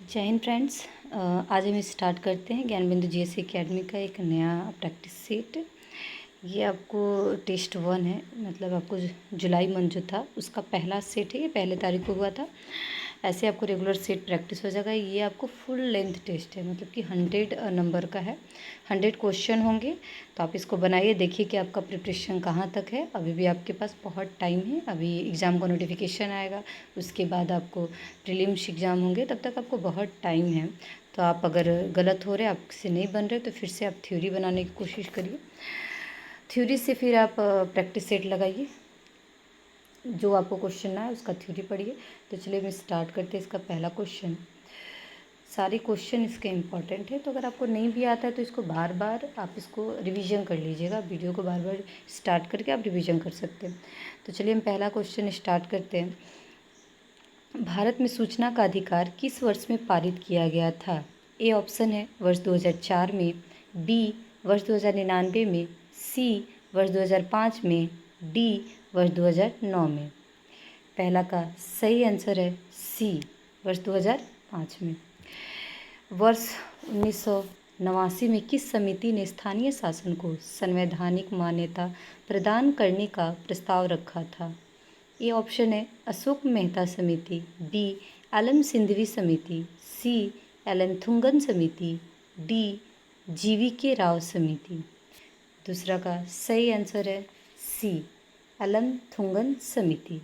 जय हिंद फ्रेंड्स। आज हम स्टार्ट करते हैं ज्ञान बिंदु जीएस एकेडमी का एक नया प्रैक्टिस सेट। ये आपको टेस्ट 1 है, मतलब आपको जुलाई मंथ जो था उसका पहला सेट है। ये पहले तारीख को हुआ था। ऐसे आपको रेगुलर सेट प्रैक्टिस हो जाएगा। ये आपको फुल लेंथ टेस्ट है, मतलब कि 100 नंबर का है। 100 क्वेश्चन होंगे। तो आप इसको बनाइए, देखिए कि आपका प्रिपरेशन कहाँ तक है। अभी भी आपके पास बहुत टाइम है। अभी एग्ज़ाम का नोटिफिकेशन आएगा, उसके बाद आपको प्रीलिम्स एग्ज़ाम होंगे, तब तक आपको बहुत टाइम है। तो आप अगर गलत हो रहे, आपसे नहीं बन रहे, तो फिर से आप थ्योरी बनाने की कोशिश करिए। थ्योरी से फिर आप प्रैक्टिस सेट लगाइए। जो आपको क्वेश्चन ना है उसका थ्योरी पढ़िए। तो चलिए हम स्टार्ट करते हैं। इसका पहला क्वेश्चन, सारे क्वेश्चन इसके इम्पॉर्टेंट है, तो अगर आपको नहीं भी आता है तो इसको बार बार आप इसको रिवीजन कर लीजिएगा। वीडियो को बार बार स्टार्ट करके आप रिवीजन कर सकते हैं। तो चलिए हम पहला क्वेश्चन स्टार्ट करते हैं। भारत में सूचना का अधिकार किस वर्ष में पारित किया गया था? ए ऑप्शन है वर्ष 2004 में, बी वर्ष 1999 में, सी वर्ष 2005 में, डी वर्ष 2009 में। पहला का सही आंसर है सी, वर्ष 2005 में। वर्ष 1989 में किस समिति ने स्थानीय शासन को संवैधानिक मान्यता प्रदान करने का प्रस्ताव रखा था? ये ऑप्शन है अशोक मेहता समिति, बी एल सिंघवी समिति, सी एलथुंगन समिति, डी GVK राव समिति। दूसरा का सही आंसर है सी एलथुंगन समिति।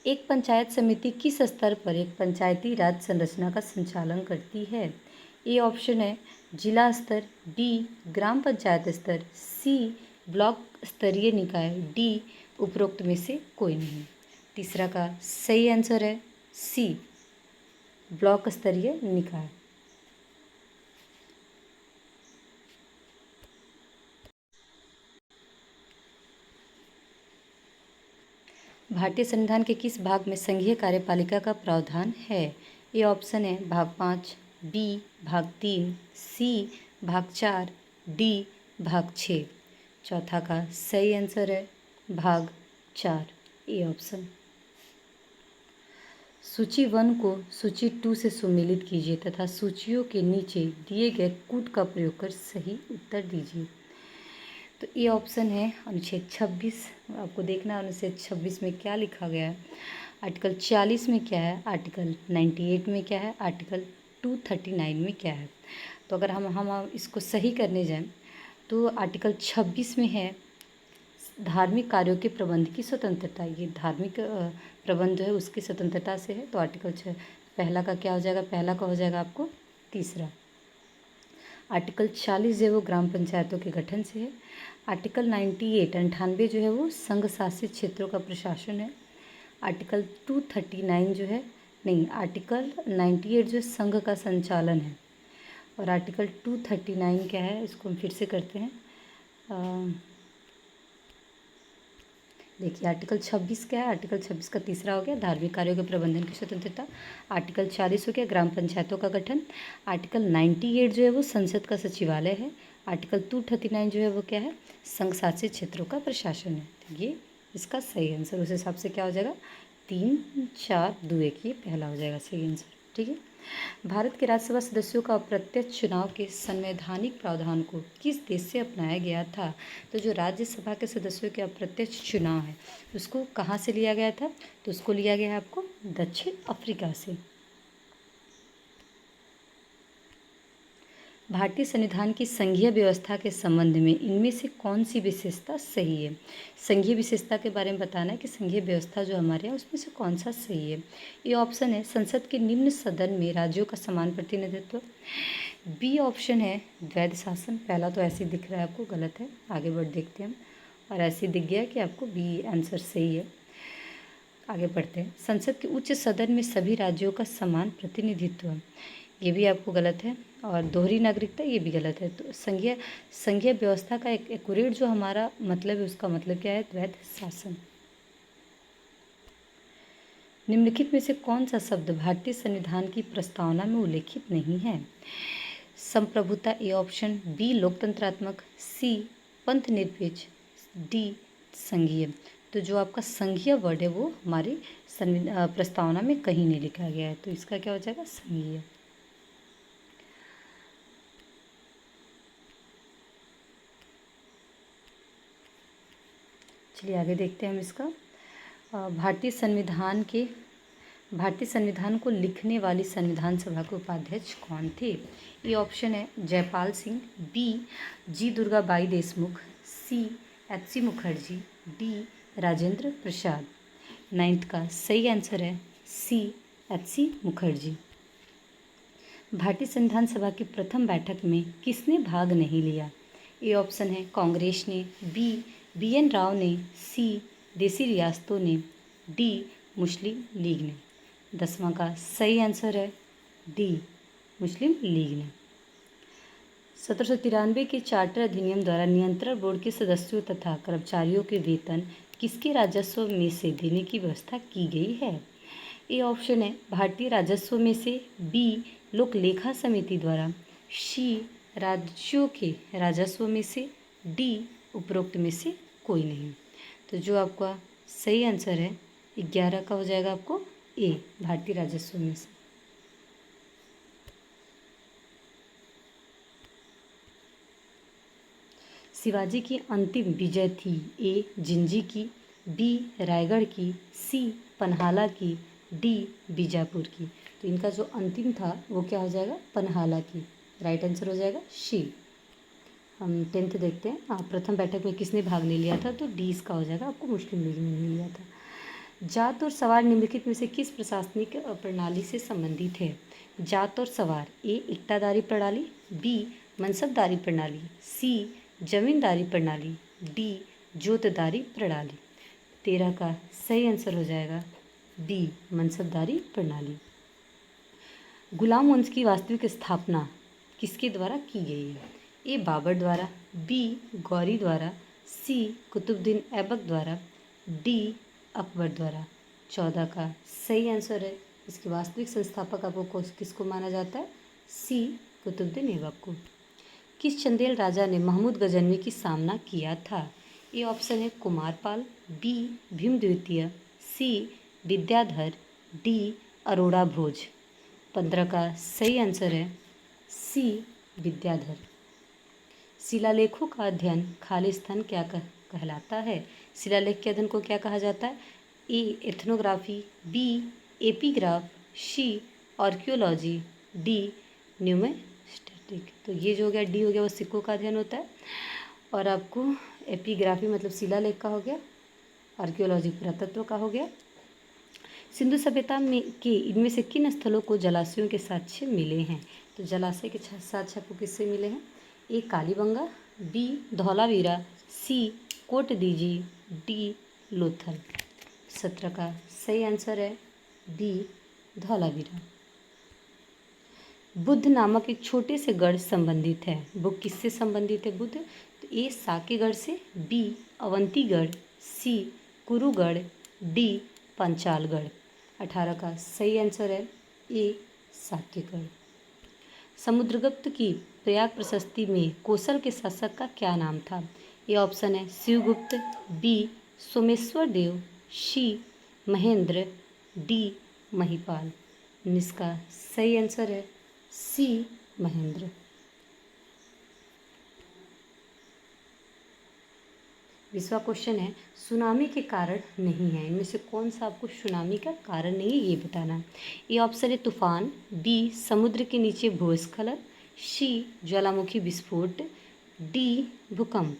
एक पंचायत समिति किस स्तर पर एक पंचायती राज संरचना का संचालन करती है? ए ऑप्शन है जिला स्तर, बी ग्राम पंचायत स्तर, सी ब्लॉक स्तरीय निकाय, डी उपरोक्त में से कोई नहीं। तीसरा का सही आंसर है सी ब्लॉक स्तरीय निकाय। भारतीय संविधान के किस भाग में संघीय कार्यपालिका का प्रावधान है? ए ऑप्शन है भाग 5, बी भाग 3, सी भाग 4, डी भाग 6। चौथा का सही आंसर है भाग 4, ए ऑप्शन। सूची 1 को सूची 2 से सुमेलित कीजिए तथा सूचियों के नीचे दिए गए कूट का प्रयोग कर सही उत्तर दीजिए। तो ये ऑप्शन है अनुच्छेद 26। आपको देखना अनुच्छेद 26 में क्या लिखा गया है, आर्टिकल 40 में क्या है, आर्टिकल 98 में क्या है, आर्टिकल 239 में क्या है। तो अगर हम इसको सही करने जाएं तो आर्टिकल 26 में है धार्मिक कार्यों के प्रबंध की स्वतंत्रता। ये धार्मिक प्रबंध जो है उसकी स्वतंत्रता से है। तो आर्टिकल 6 पहला का क्या हो जाएगा? पहला का हो जाएगा आपको तीसरा। आर्टिकल 40 जो है वो ग्राम पंचायतों के गठन से है। आर्टिकल 98 जो है वो संघ शासित क्षेत्रों का प्रशासन है। आर्टिकल 239 जो है, नहीं, आर्टिकल 98 जो संघ का संचालन है। और आर्टिकल 239 क्या है, इसको हम फिर से करते हैं। देखिए आर्टिकल 26 क्या है? आर्टिकल 26 का तीसरा हो गया धार्मिक कार्यों के प्रबंधन की स्वतंत्रता। आर्टिकल 40 हो गया ग्राम पंचायतों का गठन। आर्टिकल 98 जो है वो संसद का सचिवालय है। आर्टिकल 239 जो है वो क्या है? संघ शासित क्षेत्रों का प्रशासन है। तो ये इसका सही आंसर उस हिसाब से क्या हो जाएगा? 3, 4, 2, 1, ये पहला हो जाएगा सही आंसर। ठीक है। भारत के राज्यसभा सदस्यों का अप्रत्यक्ष चुनाव के संवैधानिक प्रावधान को किस देश से अपनाया गया था? तो जो राज्यसभा के सदस्यों के अप्रत्यक्ष चुनाव है उसको कहाँ से लिया गया था? तो उसको लिया गया है आपको दक्षिण अफ्रीका से। भारतीय संविधान की संघीय व्यवस्था के संबंध में इनमें से कौन सी विशेषता सही है? संघीय विशेषता के बारे में बताना है कि संघीय व्यवस्था जो हमारे यहाँ उसमें से कौन सा सही है। ये ऑप्शन है संसद के निम्न सदन में राज्यों का समान प्रतिनिधित्व। बी ऑप्शन है द्वैध शासन। पहला तो ऐसे दिख रहा है आपको, गलत है, आगे बढ़ देखते हैं हम। और ऐसे दिख गया कि आपको बी आंसर सही है। आगे बढ़ते हैं। संसद के उच्च सदन में सभी राज्यों का समान प्रतिनिधित्व, ये भी आपको गलत है। और दोहरी नागरिकता, ये भी गलत है। तो संघीय व्यवस्था का एक एक्यूरेट जो हमारा मतलब है उसका मतलब क्या है? द्वैध शासन। निम्नलिखित में से कौन सा शब्द भारतीय संविधान की प्रस्तावना में उल्लेखित नहीं है? संप्रभुता ए ऑप्शन, बी लोकतंत्रात्मक, सी पंथ निरपेक्ष, डी संघीय। तो जो आपका संघीय वर्ड है वो हमारी प्रस्तावना में कहीं नहीं लिखा गया है, तो इसका क्या हो जाएगा, संघीय। चलिए आगे देखते हैं हम इसका। भारतीय संविधान को लिखने वाली संविधान सभा के उपाध्यक्ष कौन थे? ये ऑप्शन है Jaipal Singh, B G Durgabai Deshmukh, C H C Mukherjee, D Rajendra Prasad. 9th का सही आंसर है सी एच सी मुखर्जी। भारतीय संविधान सभा की प्रथम बैठक में किसने भाग नहीं लिया? ए ऑप्शन है कांग्रेस ने, बी एन राव ने, सी देसी रियासतों ने, डी मुस्लिम लीग ने। 10वां का सही आंसर है डी मुस्लिम लीग ने। 1793 के चार्टर अधिनियम द्वारा नियंत्रण बोर्ड के सदस्यों तथा कर्मचारियों के वेतन किसके राजस्व में से देने की व्यवस्था की गई है? ए ऑप्शन है भारतीय राजस्व में से, बी लोक लेखा समिति द्वारा, सी राज्यों के राजस्व में से, डी उपरोक्त में से कोई नहीं। तो जो आपका सही आंसर है 11 का हो जाएगा आपको ए, भारतीय राजस्व में से। शिवाजी की अंतिम विजय थी ए जिंजी की, बी रायगढ़ की, सी पन्हाला की, डी बीजापुर की। तो इनका जो अंतिम था वो क्या हो जाएगा, पन्हाला की। राइट आंसर हो जाएगा सी। हम 10th देखते हैं। प्रथम बैठक में किसने भाग नहीं लिया था, तो डी इसका हो जाएगा, आपको मुस्लिम लीग ने नहीं लिया था। जात और सवार निम्नलिखित में से किस प्रशासनिक प्रणाली से संबंधित है? जात और सवार, ए इक्तादारी प्रणाली, बी मनसबदारी प्रणाली, सी जमींदारी प्रणाली, डी जोतदारी प्रणाली। 13 का सही आंसर हो जाएगा बी मनसबदारी प्रणाली। गुलाम वंश की वास्तविक स्थापना किसके द्वारा की गई है? ए बाबर द्वारा, बी गौरी द्वारा, सी कुतुबुद्दीन ऐबक द्वारा, डी अकबर द्वारा। 14 का सही आंसर है, इसके वास्तविक संस्थापक आपको किसको माना जाता है? सी कुतुबुद्दीन ऐबक को। किस चंदेल राजा ने महमूद गजनवी की सामना किया था? ए ऑप्शन है कुमारपाल, बी भीम द्वितीय, सी विद्याधर, डी अरोड़ा भोज। 15 का सही आंसर है सी विद्याधर। शिलालेखों का अध्ययन खालिस्तान क्या कहलाता है? शिलालेख के अध्ययन को क्या कहा जाता है? ए एथनोग्राफी, बी एपीग्राफ, सी आर्कियोलॉजी, डी न्यूमेस्टेटिक। तो ये जो हो गया डी हो गया वो सिक्कों का अध्ययन होता है, और आपको एपीग्राफी मतलब शिलालेख का हो गया, आर्कियोलॉजी पुरातत्व का हो गया। सिंधु सभ्यता में इनमें से किन स्थलों को जलाशयों के साक्ष्य मिले हैं? तो जलाशय के साक्ष्य आपको किससे मिले हैं? ए कालीबंगा, बी धौलावीरा, सी कोट दीजी, डी लोथल। 17 का सही आंसर है डी धौलावीरा। बुद्ध नामक एक छोटे से गढ़ संबंधित है। वो किससे संबंधित है बुद्ध? तो ए साकेगढ़ से, बी अवंतीगढ़, सी कुरुगढ़, डी पंचालगढ़। 18 का सही आंसर है ए साकेगढ़। समुद्रगुप्त की प्रयाग प्रशस्ति में कौशल के शासक का क्या नाम था? ये ऑप्शन है शिवगुप्त, बी सोमेश्वर देव, सी महेंद्र, डी महिपाल। इसका सही आंसर है सी महेंद्र। दूसरा क्वेश्चन है सुनामी के कारण नहीं है, इनमें से कौन सा आपको सुनामी का कारण नहीं है ये बताना है। ए ऑप्शन है तूफान, बी समुद्र के नीचे भूस्खलन, सी ज्वालामुखी विस्फोट, डी भूकंप।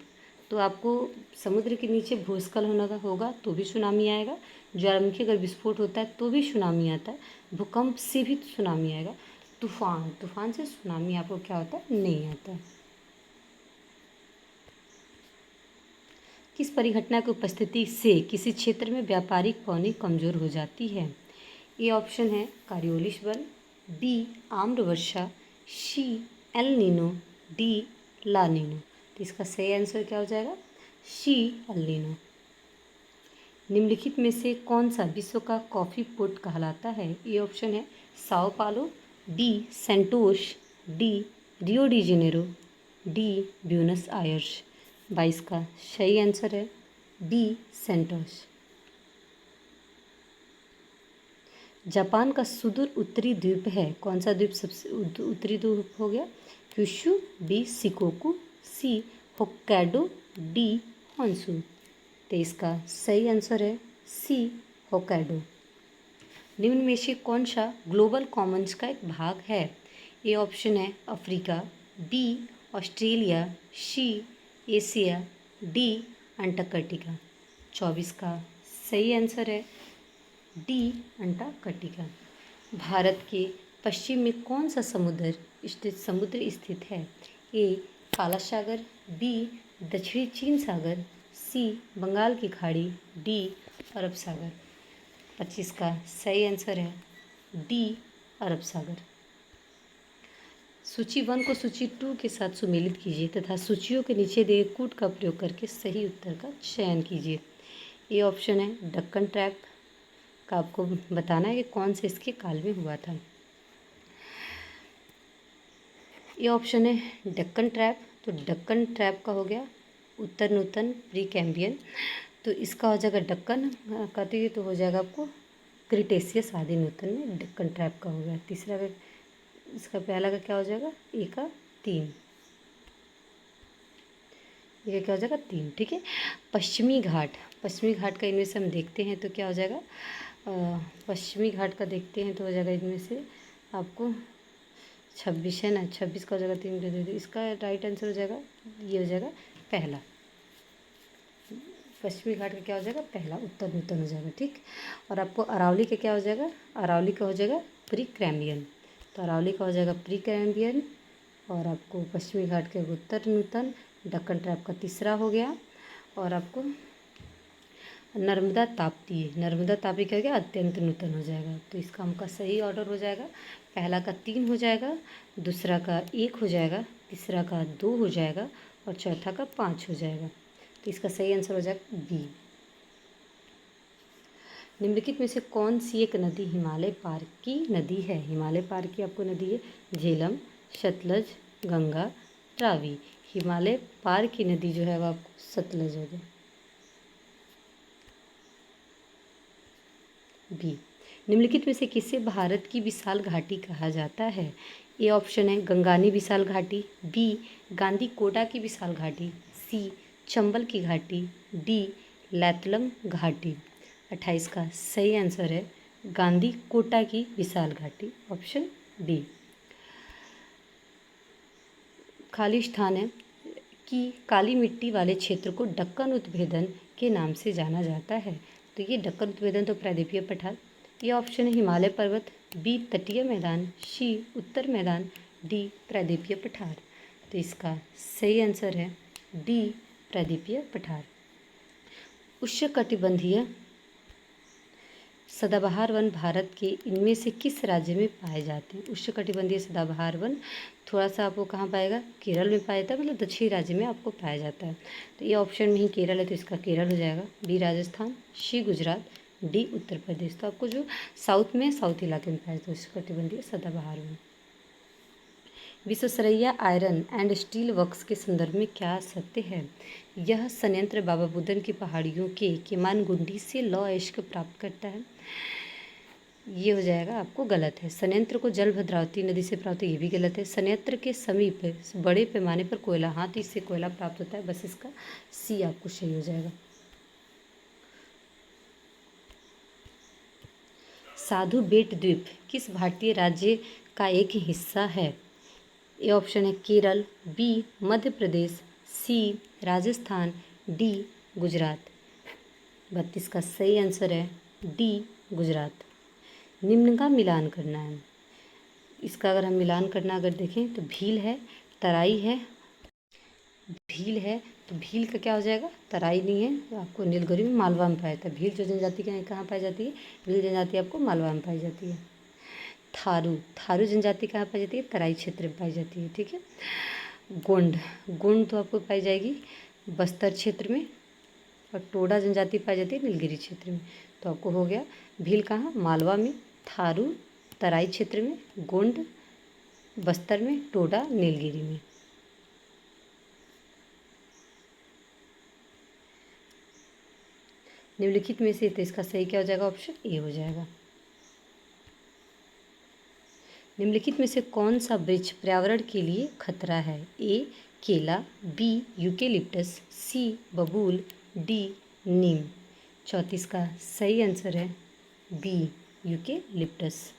तो आपको समुद्र के नीचे भूस्खलन होगा तो भी सुनामी आएगा, ज्वालामुखी अगर विस्फोट होता है तो भी सुनामी आता है, भूकंप से भी सुनामी आएगा। तूफान से सुनामी आपको क्या होता है, नहीं आता। किस परिघटना की उपस्थिति से किसी क्षेत्र में व्यापारिक पौनी कमजोर हो जाती है? ए ऑप्शन है कार्योलिस बल, बी आम्र वर्षा, C El Nino, D La Nina. तो इसका सही आंसर क्या हो जाएगा? C El Nino. निम्नलिखित में से कौन सा विश्व का कॉफ़ी पोर्ट कहलाता है? ए ऑप्शन है Sao Paulo, B Santos, D Rio de Janeiro, D Buenos Aires. 22 का सही आंसर है बी सेंटोस। जापान का सुदूर उत्तरी द्वीप है, कौन सा द्वीप सबसे उत्तरी द्वीप हो गया? क्यूशू, बी शिकोकू, सी होक्काइडो, डी होन्शु। तो इसका सही आंसर है सी होक्काइडो। निम्न में से कौन सा ग्लोबल कॉमन्स का एक भाग है? ए ऑप्शन है Africa, B Australia, C Asia, D Antarctica. 24 का सही आंसर है डी अंटार्कटिका। भारत के पश्चिम में कौन सा समुद्र स्थित है? ए काला सागर, बी दक्षिणी चीन सागर, सी बंगाल की खाड़ी, डी अरब सागर। 25 का सही आंसर है डी अरब सागर। सूची 1 को सूची 2 के साथ सुमेलित कीजिए तथा सूचियों के नीचे दिए कूट का प्रयोग करके सही उत्तर का चयन कीजिए। ये ऑप्शन है दक्कन ट्रैप का, आपको बताना है कि कौन से इसके काल में हुआ था। ये ऑप्शन है दक्कन ट्रैप, तो दक्कन ट्रैप का हो गया उत्तर नूतन प्री कैम्बियन, तो इसका हो जाएगा दक्कन कहते तो हो जाएगा आपको क्रिटेशियस आदि नूतन में दक्कन ट्रैप का हो गया। तीसरा का इसका पहला का क्या हो जाएगा? ए का 3, ये क्या हो जाएगा 3, ठीक है। पश्चिमी घाट का इनमें से हम देखते हैं तो क्या हो जाएगा? पश्चिमी घाट का देखते हैं तो हो जाएगा इनमें से आपको 26 है ना, 26 का हो जाएगा 3 दे दे, इसका राइट आंसर हो जाएगा ये हो जाएगा पहला। पश्चिमी घाट का क्या हो जाएगा? पहला उत्तर नूतन हो जाएगा, ठीक। और आपको अरावली का क्या हो जाएगा? अरावली का हो जाएगा प्री कैम्बियन, तो अरावली का हो जाएगा प्री कैम्बियन। और आपको पश्चिमी घाट के उत्तर नूतन, दक्कन ट्रैप का तीसरा हो गया। और आपको नर्मदा ताप्ती क्या हो गया? अत्यंत नूतन हो जाएगा। तो इसका हमका सही ऑर्डर हो जाएगा, पहला का 3 हो जाएगा, दूसरा का 1 हो जाएगा, तीसरा का 2 हो जाएगा और चौथा का 5 हो जाएगा। तो इसका सही आंसर हो जाएगा बी। निम्नलिखित में से कौन सी एक नदी हिमालय पार की नदी है? हिमालय पार की आपको नदी है झेलम, सतलज, गंगा, रावी। हिमालय पार की नदी जो है वो आपको सतलज होगी, बी। निम्नलिखित में से किसे भारत की विशाल घाटी कहा जाता है? ए ऑप्शन है गंगानी विशाल घाटी, बी गांधी कोटा की विशाल घाटी, सी चंबल की घाटी, डी लैतलम घाटी। 28 का सही आंसर है गांधी कोटा की विशाल घाटी, ऑप्शन बी। खाली स्थान है कि काली मिट्टी वाले क्षेत्र को दक्कन उत्भेदन के नाम से जाना जाता है, तो ये दक्कन उत्भेदन तो प्रायद्वीपीय पठार। ये ऑप्शन है हिमालय पर्वत, बी तटीय मैदान, सी उत्तर मैदान, डी प्रायद्वीपीय पठार। तो इसका सही आंसर है डी प्रायद्वीपीय पठार। उष्णकटिबंधीय सदाबहार वन भारत के इनमें से किस राज्य में पाए जाते हैं? उष्णकटिबंधीय सदाबहार वन थोड़ा सा आपको कहाँ पाएगा? केरल में पाया जाता है, मतलब दक्षिणी राज्य में आपको पाया जाता है। तो ये ऑप्शन में ही केरल है, तो इसका केरल हो जाएगा, बी राजस्थान, सी गुजरात, डी उत्तर प्रदेश। तो आपको जो साउथ इलाके में पाया जाता है उष्णकटिबंधीय सदाबहार one. Visvesvaraya iron and steel works के संदर्भ में क्या सत्य है? यह संयंत्र बाबा बुदन की पहाड़ियों के केमानगुंडी से लौह अयस्क प्राप्त करता है। ये हो जाएगा आपको गलत है। संयंत्र को जल भद्रावती नदी से प्राप्त, ये भी गलत है। संयंत्र के समीप बड़े पैमाने पर कोयला, हाँ तो इससे कोयला प्राप्त होता है, बस इसका सी आपको सही हो जाएगा। साधु बेट द्वीप किस भारतीय राज्य का एक हिस्सा है? ए ऑप्शन है केरल, बी मध्य प्रदेश, सी राजस्थान, डी गुजरात। 32 का सही आंसर है डी गुजरात। निम्न का मिलान करना है, इसका अगर हम मिलान करना अगर देखें तो भील है, तराई है, भील है तो भील का क्या हो जाएगा? तराई नहीं है, तो आपको नीलगिरी में मालवा में पाया जाता है। भील जो जनजाति कहाँ पाई जाती है? भील जनजाति आपको मालवा में पाई जाती है। थारू जनजाति कहाँ पाई जाती है? तराई क्षेत्र में पाई जाती है, ठीक है। गोंड तो आपको पाई जाएगी बस्तर क्षेत्र में, और टोडा जनजाति पाई जाती है नीलगिरी क्षेत्र में। तो आपको हो गया भील कहाँ? मालवा में, थारू तराई क्षेत्र में, गोंड बस्तर में, टोडा नीलगिरी में। निम्नलिखित में से तो इसका सही क्या हो जाएगा, ऑप्शन ए हो जाएगा। निम्नलिखित में से कौन सा वृक्ष पर्यावरण के लिए खतरा है? ए केला, बी यूकेलिप्टस, सी बबूल, डी नीम। 34 का सही आंसर है बी यूकेलिप्टस।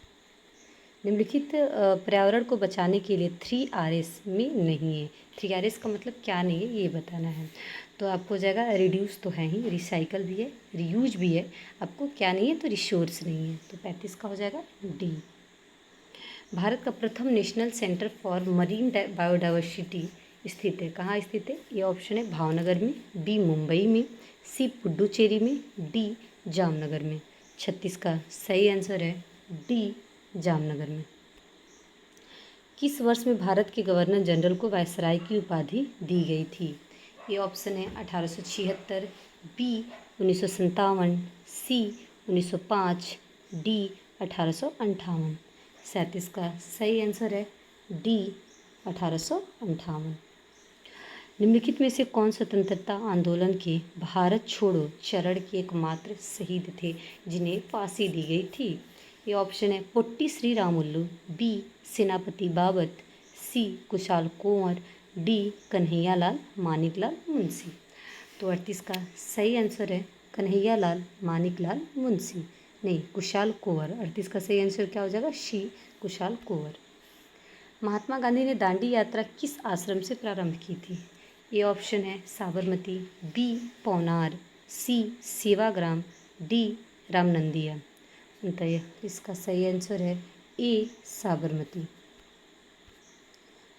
निम्नलिखित पर्यावरण को बचाने के लिए 3Rs में नहीं है। 3Rs का मतलब क्या नहीं है ये बताना है। तो आपको हो जाएगा रिड्यूस तो है ही, रिसाइकल भी है, रीयूज भी है, आपको क्या नहीं है तो रिसोर्स नहीं है। तो 35 का हो जाएगा डी। भारत का प्रथम national centre for marine biodiversity स्थित है, कहाँ स्थित है? ये ऑप्शन है भावनगर में, बी मुंबई में, सी पुडुचेरी में, डी जामनगर में। 36 का सही आंसर है डी जामनगर में। किस वर्ष में भारत के गवर्नर जनरल को वायसराय की उपाधि दी गई थी? ये ऑप्शन है 1876, बी 1957, सी 1905, डी 1858। 37 का सही आंसर है डी 1858। निम्नलिखित में से कौन स्वतंत्रता आंदोलन के भारत छोड़ो चरण के एकमात्र शहीद थे जिन्हें फांसी दी गई थी? ये ऑप्शन है पोट्टी श्री रामुलु, बी सेनापति बाबत, सी कुशाल कुंवर, डी कन्हैयालाल मानिकलाल मुंशी। तो 38 का सही आंसर है कन्हैयालाल मानिकलाल मुंशी, नहीं कुशाल कुंवर। 38 का सही आंसर क्या हो जाएगा? सी कुशाल कुंवर। महात्मा गांधी ने दांडी यात्रा किस आश्रम से प्रारंभ की थी? ये ऑप्शन है साबरमती, बी पौनार, सी सेवाग्राम, डी रामनंदिया। तो इसका सही आंसर है ए साबरमती।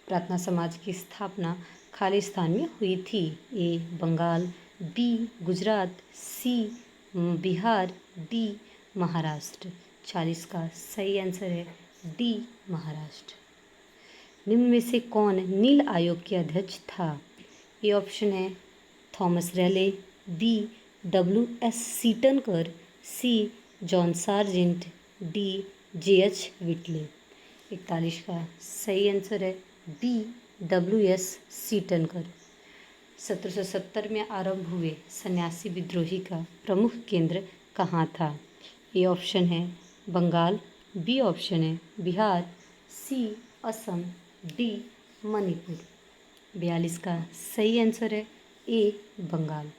प्रार्थना समाज की स्थापना खालिस्तान में हुई थी? ए बंगाल, बी गुजरात, सी बिहार, डी महाराष्ट्र। 40 का सही आंसर है डी महाराष्ट्र। निम्न में से कौन नील आयोग के अध्यक्ष था? ये ऑप्शन है थॉमस रैले, बी WS सीटनकर, सी जॉन सार्जेंट, डी JH व्हिटले। 41 का सही आंसर है बी WS सीटनकर। 1770 में आरंभ हुए सन्यासी विद्रोही का प्रमुख केंद्र कहाँ था? ए ऑप्शन है बंगाल, बी ऑप्शन है बिहार, सी असम, डी मणिपुर। 42 का सही आंसर है ए बंगाल।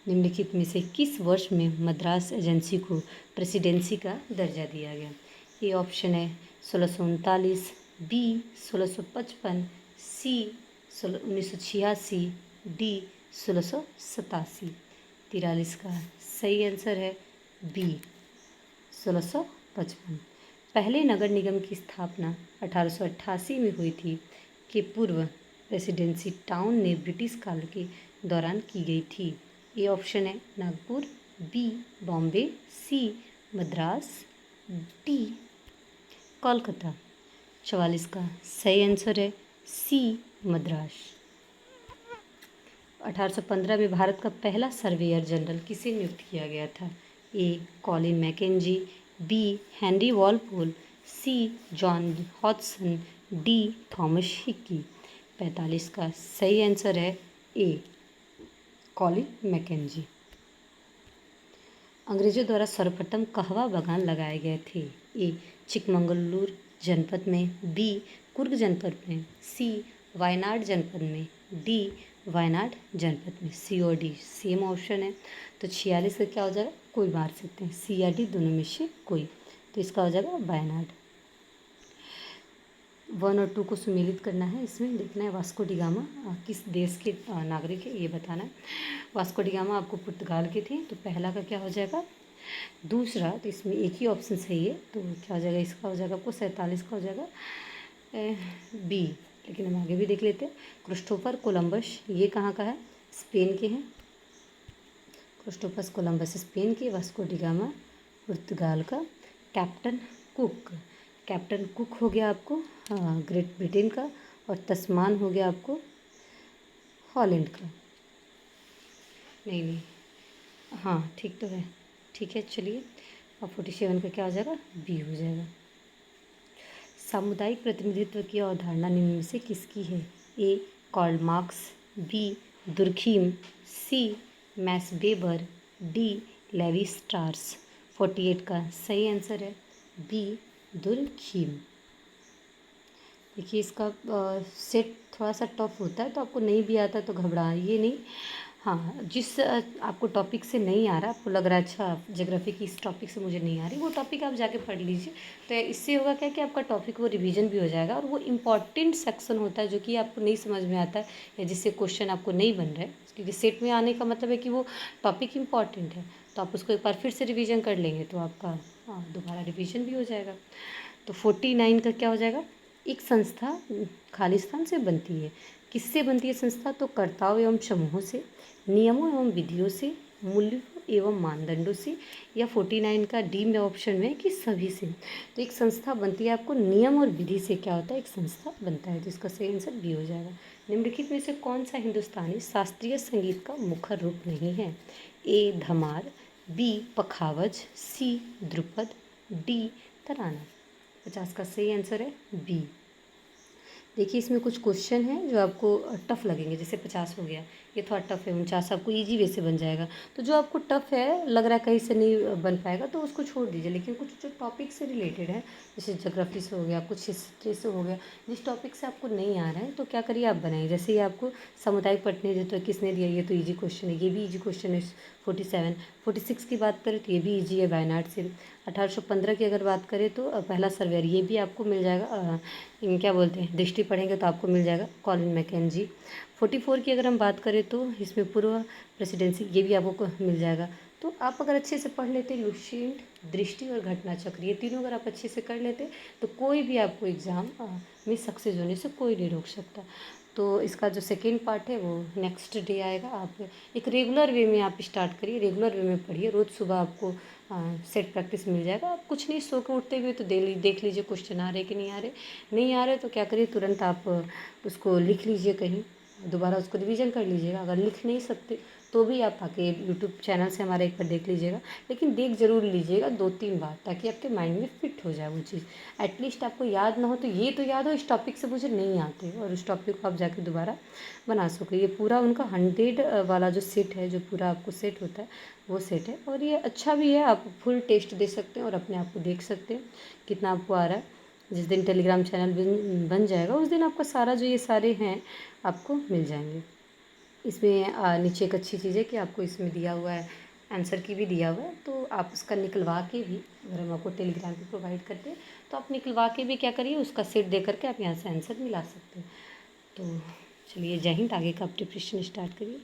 निम्नलिखित में से किस वर्ष में मद्रास एजेंसी को प्रेसिडेंसी का दर्जा दिया गया? ए ऑप्शन है 1639, बी 1655, सी 1986, डी 1687। 43 का सही आंसर है बी 1655। पहले नगर निगम की स्थापना 1888 में हुई थी कि पूर्व प्रेसिडेंसी टाउन ने ब्रिटिश काल के दौरान की गई थी? ए ऑप्शन है नागपुर, बी बॉम्बे, सी मद्रास, डी कोलकाता। 44 का सही आंसर है सी मद्रास। 1815 में भारत का पहला सर्वेयर जनरल किसे नियुक्त किया गया था? A Colin Mackenzie, B Henry Walpole, C John Hodson, D Thomas Hickey. 45 का सही आंसर है ए कॉलिन मैकेंजी। अंग्रेजों द्वारा सर्वप्रथम कहवा बागान लगाए गए थे? ए चिकमंगलूर जनपद में, बी कुर्ग जनपद में, सी वायनाड जनपद में, डी वायनाड जनपद में। सी और डी सेम ऑप्शन है। तो 46 का क्या हो जाएगा? कोई मार सकते हैं, सी या डी दोनों में से कोई। तो इसका हो जाएगा वायनाड। 1 और 2 को सुमेलित करना है। इसमें लिखना है वास्को डी गामा किस देश के नागरिक है ये बताना है। वास्को डी गामा आपको पुर्तगाल के थे, तो पहला का क्या हो जाएगा? दूसरा, तो इसमें एक ही ऑप्शन सही है, तो क्या हो जाएगा? इसका हो जाएगा आपको 47 का हो जाएगा बी। लेकिन हम आगे भी देख लेते हैं। क्रिस्टोफर कोलंबस ये कहाँ का है? स्पेन के हैं। क्रिस्टोफर कोलंबस स्पेन के, वास्को डी गामा पुर्तगाल का। कैप्टन कुक हो गया आपको ग्रेट ब्रिटेन का, और तस्मान हो गया आपको हॉलैंड का। नहीं, हाँ ठीक तो है, ठीक है चलिए। और 47 का क्या हो जाएगा? बी हो जाएगा। सामुदायिक प्रतिनिधित्व की अवधारणा निम्न में से किसकी है? A Karl Marx, B Durkheim, C Max weber, D levy स्ट्रास। 48 का सही आंसर है बी दुर्खीम। देखिए इसका सेट थोड़ा सा टफ होता है, तो आपको नहीं भी आता तो घबराइए नहीं। हाँ, जिस आपको टॉपिक से नहीं आ रहा, आपको लग रहा है अच्छा ज्योग्राफी की इस टॉपिक से मुझे नहीं आ रही, वो टॉपिक आप जाके पढ़ लीजिए। तो इससे होगा क्या कि आपका टॉपिक वो रिवीजन भी हो जाएगा, और वो इम्पॉर्टेंट सेक्शन होता है जो कि आपको नहीं समझ में आता है या जिससे क्वेश्चन आपको नहीं बन रहा है, क्योंकि सेट में आने का मतलब है कि वो टॉपिक इम्पॉर्टेंट है। तो आप उसको एक बार फिर से रिवीजन कर लेंगे तो आपका दोबारा रिवीजन भी हो जाएगा। तो 49 का क्या हो जाएगा? एक संस्था खालिस्तान से बनती है। किससे बनती है संस्था? तो कर्ताओं एवं समूहों से, नियमों एवं विधियों से, मूल्यों एवं मानदंडों से, या 49 का डी में ऑप्शन में कि सभी से। तो एक संस्था बनती है, आपको नियम और विधि से क्या होता है? एक संस्था बनता है। तो इसका सही आंसर बी हो जाएगा। निम्नलिखित में से कौन सा हिंदुस्तानी शास्त्रीय संगीत का मुखर रूप नहीं है? ए धमार, बी पखावज, सी ध्रुपद, डी तराना। 50 का सही आंसर है बी। देखिए इसमें कुछ क्वेश्चन हैं जो आपको टफ लगेंगे, जैसे 50 हो गया, ये थोड़ा टफ है। 49 आपको इजी वे से बन जाएगा। तो जो आपको टफ है, लग रहा है कहीं से नहीं बन पाएगा, तो उसको छोड़ दीजिए। लेकिन कुछ जो टॉपिक से रिलेटेड है, जैसे ज्योग्राफी से हो गया, कुछ हिस्ट्री से हो गया, जिस टॉपिक से आपको नहीं आ रहा है तो क्या करिए आप बनाइए। जैसे ये आपको सामुदायिक प्रतिनिधित्व तो किसने दिया, ये तो ईजी क्वेश्चन है, ये भी ईजी क्वेश्चन है। 47 46 की बात करें तो ये भी ईजी है, वायनाड से। 1815 की अगर बात करें तो पहला सर्वेयर, ये भी आपको मिल जाएगा। क्या बोलते हैं, दृष्टि पढ़ेंगे तो आपको मिल जाएगा, कॉलिन मैकेंजी। 44 की अगर हम बात करें तो इसमें पूर्व प्रेसिडेंसी, ये भी आपको मिल जाएगा। तो आप अगर अच्छे से पढ़ लेते लुसेंट, दृष्टि और घटना चक्र, ये तीनों अगर आप अच्छे से कर लेते तो कोई भी आपको एग्ज़ाम में सक्सेस होने से कोई नहीं रोक सकता। तो इसका जो सेकेंड पार्ट है वो नेक्स्ट डे आएगा। आप एक रेगुलर वे में आप स्टार्ट करिए, रेगुलर वे में पढ़िए। रोज़ सुबह आपको सेट प्रैक्टिस मिल जाएगा। आप कुछ नहीं, सो के उठते हुए तो देख लीजिए क्वेश्चन आ रहे कि नहीं आ रहे। नहीं आ रहे तो क्या करिए, तुरंत आप उसको लिख लीजिए कहीं, दोबारा उसको रिवीजन कर लीजिएगा। अगर लिख नहीं सकते तो भी आप आके यूट्यूब चैनल से हमारा एक बार देख लीजिएगा, लेकिन देख ज़रूर लीजिएगा 2-3 बार, ताकि आपके माइंड में फिट हो जाए वो चीज़। एटलीस्ट आपको याद ना हो तो ये तो याद हो इस टॉपिक से मुझे नहीं आते, और उस टॉपिक को आप जाके दोबारा बना सको। ये पूरा उनका 100 वाला जो सेट है, जो पूरा आपको सेट होता है वो सेट है, और ये अच्छा भी है। आप फुल टेस्ट दे सकते हैं और अपने आप को देख सकते हैं कितना आपको आ रहा है। जिस दिन टेलीग्राम चैनल बन जाएगा उस दिन आपका सारा जो ये सारे हैं आपको मिल जाएंगे। इसमें नीचे एक अच्छी चीज़ है कि आपको इसमें दिया हुआ है, आंसर की भी दिया हुआ है, तो आप उसका निकलवा के भी, अगर हम आपको टेलीग्राम पे प्रोवाइड करते हैं तो आप निकलवा के भी क्या करिए, उसका सेट दे करके आप यहाँ से आंसर मिला सकते हैं। तो चलिए, जय हिंद। आगे का आप प्रिपरेशन स्टार्ट करिए।